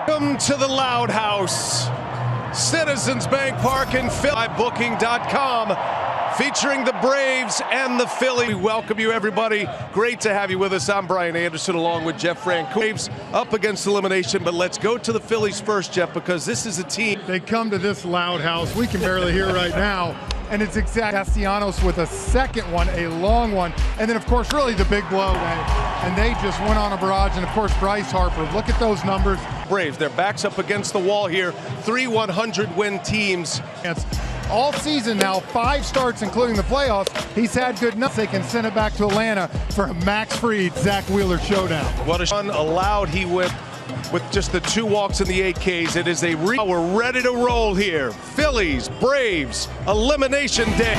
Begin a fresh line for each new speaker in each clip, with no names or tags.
Welcome to the Loud House, Citizens Bank Park in Philly. Booking.com, featuring the Braves and the Phillies. We welcome you, everybody. Great to have you with us. I'm Brian Anderson, along with Jeff Frank. Braves up against elimination, but let's go to the Phillies first, Jeff, because this is a team.
They come to this Loud House. We can barely hear right now. And it's exact Castellanos with a second one, a long one. And then, of course, really the big blow. And they just went on a barrage. And, of course, Bryce Harper. Look at those numbers.
Braves, their backs up against the wall here. 3 100-win teams.
All season now, 5 starts, including the playoffs. He's had good enough. They can send it back to Atlanta for a Max Fried, Zach Wheeler showdown.
What a run allowed. He went with just the 2 walks in the 8 Ks. It is we're ready to roll here. Phillies, Braves, Elimination Day.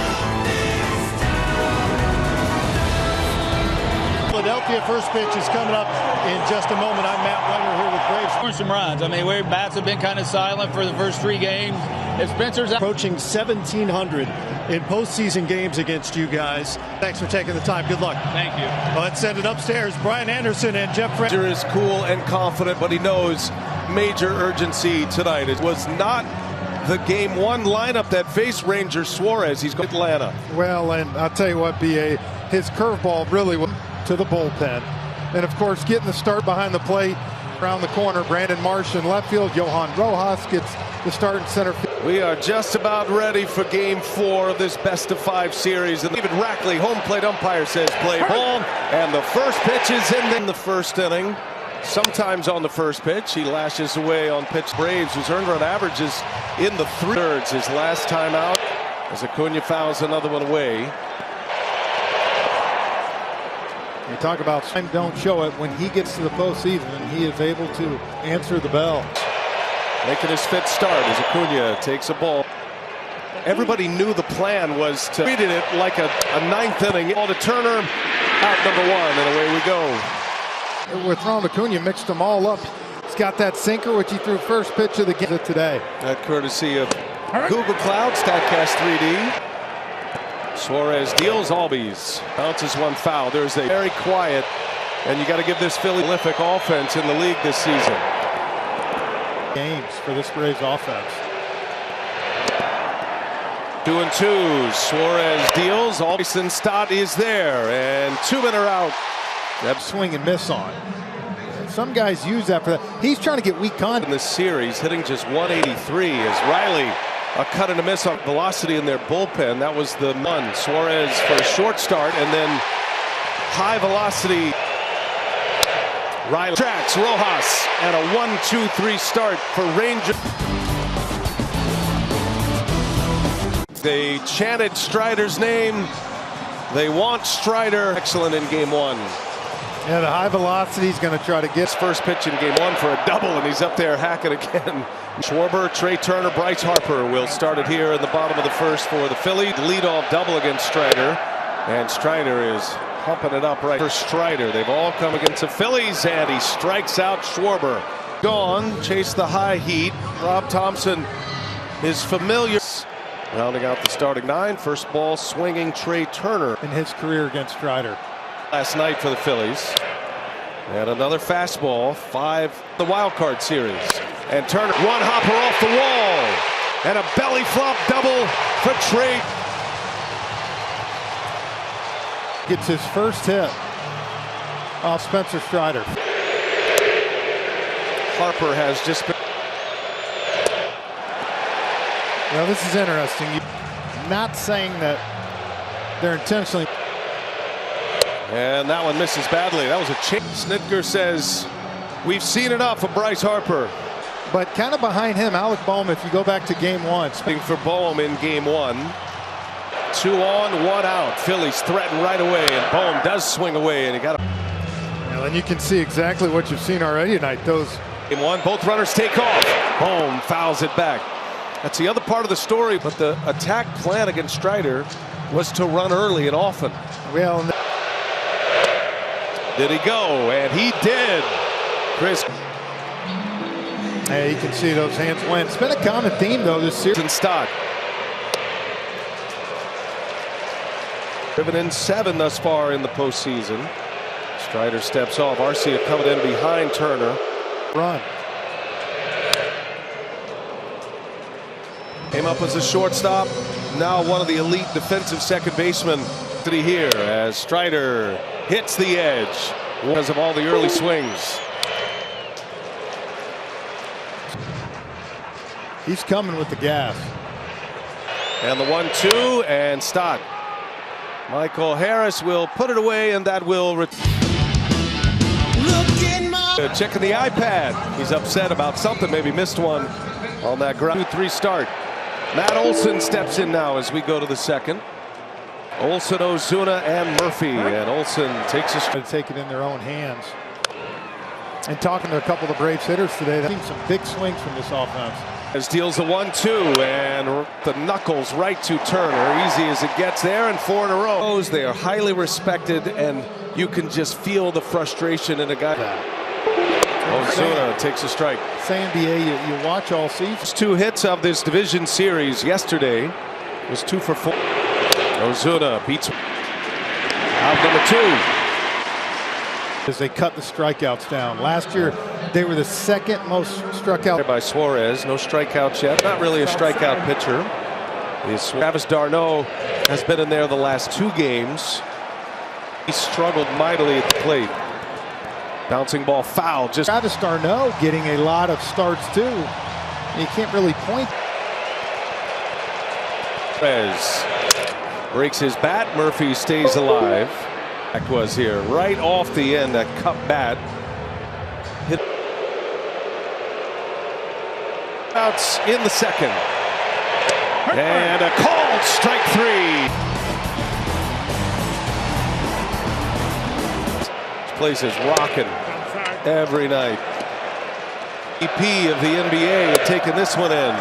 Philadelphia first pitch is coming up in just a moment. I'm Matt Wagner here with Braves.
Scoring some runs. I mean, bats have been kind of silent for the first 3 games. If Spencer's
approaching 1,700 in postseason games against you guys. Thanks for taking the time. Good luck.
Thank you.
Let's send it upstairs. Brian Anderson and Jeff Frank.
Is cool and confident, but he knows major urgency tonight. It was not the game 1 lineup that faced Ranger Suarez. He's got Atlanta.
Well, and I'll tell you what, BA, his curveball really went to the bullpen. And, of course, getting the start behind the plate. Around the corner, Brandon Marsh in left field. Johan Rojas gets the start in center field.
We are just about ready for game 4 of this best-of-5 series. And David Rackley, home plate umpire, says play ball. And the first pitch is in the first inning. Sometimes on the first pitch, he lashes away on pitch. Braves, whose earned run average is in the 3/3. His last time out as Acuna fouls another one away.
You talk about time don't show it. When he gets to the postseason, he is able to answer the bell.
Making his 5th start as Acuna takes a ball. Everybody knew the plan was to treat it like a 9th inning. Ball to Turner, out number 1, and away we go.
With Ron Acuna, mixed them all up. He's got that sinker, which he threw first pitch of the game today.
That courtesy of Google Cloud, StatCast 3D. Suarez deals Albies, bounces one foul. There's a very quiet, and you got to give this Philly prolific offense in the league this season.
Games for this Braves offense.
2 and 2. Suarez deals. Albies Stott is there, and 2 men are out.
That swing and miss on. Some guys use that for that. He's trying to get weak contact
in this series, hitting just 183 as Riley. A cut and a miss on velocity in their bullpen. That was the one. Suarez for a short start, and then high velocity. Riley tracks Rojas, and a 1-2-3 start for Rangers. They chanted Strider's name. They want Strider. Excellent in game 1.
Yeah, the high velocity is going to try to get
his first pitch in game 1 for a double, and he's up there hacking again. Schwarber, Trey Turner, Bryce Harper will start it here in the bottom of the 1st for the Phillies. Leadoff double against Strider, and Strider is pumping it up right for Strider. They've all come against the Phillies, and he strikes out Schwarber. Gone, chase the high heat. Rob Thompson is familiar. Rounding out the starting 9. First ball swinging Trey Turner
in his career against Strider.
Last night for the Phillies. And another fastball, 5 the wild card series. And Turner, one hopper off the wall. And a belly flop double for Trey.
Gets his first hit off Spencer Strider.
Harper has just been.
Well, this is interesting. Not saying that they're intentionally.
And that one misses badly. That was a chase. Snitker says, we've seen enough of Bryce Harper.
But kind of behind him, Alec Boehm, if you go back to game 1.
Speaking for Boehm in game 1. 2 on, 1 out. Phillies threaten right away, and Boehm does swing away, and he got a.
Well, and you can see exactly what you've seen already tonight. Those.
Game 1, both runners take off. Boehm fouls it back. That's the other part of the story, but the attack plan against Strider was to run early and often.
Well,
did he go? And he did. Chris.
Hey, you can see those hands went. It's been a common theme, though, this series.
And Stott. Driven in 7 thus far in the postseason. Strider steps off. Arcia coming in behind Turner.
Run.
Came up as a shortstop. Now one of the elite defensive second basemen here as Strider hits the edge because of all the early swings.
He's coming with the gas.
And the 1-2 and Stott. Michael Harris will put it away, and that will checking the iPad. He's upset about something, maybe missed one on that ground 2-3 start. Matt Olson steps in now as we go to the second. Olson, Ozuna, and Murphy, and Olson takes
to take it in their own hands. And talking to a couple of the Braves hitters today, they've seen some big swings from this offense.
As deals the 1-2 and the knuckles right to Turner, easy as it gets there, and 4 in a row. They are highly respected, and you can just feel the frustration in a guy. Ozuna takes a strike.
Say NBA, you watch all season.
2 hits of this division series yesterday was 2 for 4. Ozuna beats out number 2.
As they cut the strikeouts down. Last year, they were the second most struck out
by Suarez. No strikeouts yet. Not really a strikeout pitcher. Travis d'Arnaud has been in there the last 2 games. He struggled mightily at the plate. Bouncing ball foul. Just
Travis d'Arnaud getting a lot of starts too. You can't really point.
Perez breaks his bat. Murphy stays alive. Was here right off the end, that cup bat hit outs in the second, and a called strike 3. This place is rocking every night. EP of the NBA had taken this one in.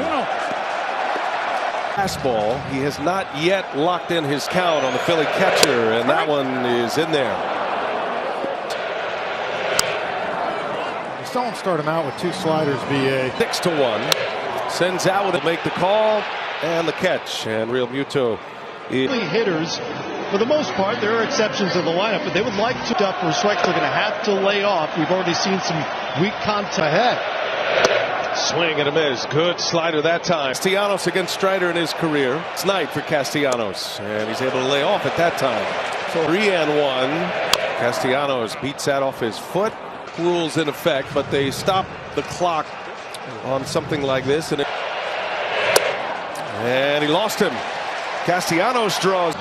Fastball. He has not yet locked in his count on the Philly catcher, and that one is in there.
You saw him start him out with 2 sliders, BA.
6-1. Sends out with it, make the call and the catch, and Real Muto.
Hitters, for the most part, there are exceptions to the lineup, but they would like to up for strikes. They're going to have to lay off. We've already seen some weak contact ahead.
Swing and a miss. Good slider that time. Castellanos against Strider in his career. It's night for Castellanos, and he's able to lay off at that time. So 3-1. Castellanos beats that off his foot. Rules in effect, but they stop the clock on something like this, and he lost him. Castellanos draws.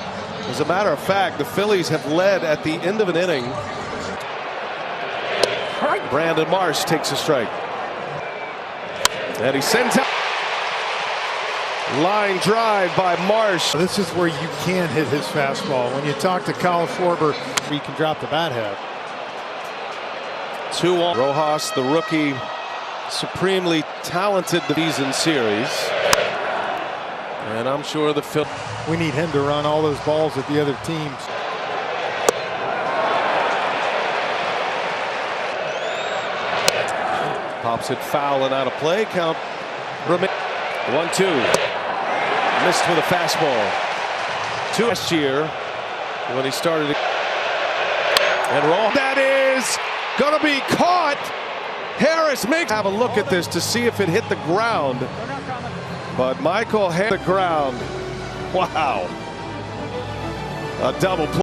As a matter of fact, the Phillies have led at the end of an inning. Brandon Marsh takes a strike. And he sends out. Line drive by Marsh.
This is where you can hit his fastball. When you talk to Kyle Schwarber, he can drop the bat head.
2-1. Rojas, the rookie, supremely talented season series. And I'm sure the Phillies.
We need him to run all those balls at the other teams.
Pops it foul and out of play. Count. 1-2. Missed with a fastball. 2 last year when he started. And roll. That is going to be caught. Harris makes. Have a look at this to see if it hit the ground. But Michael hit the ground. Wow. A double play.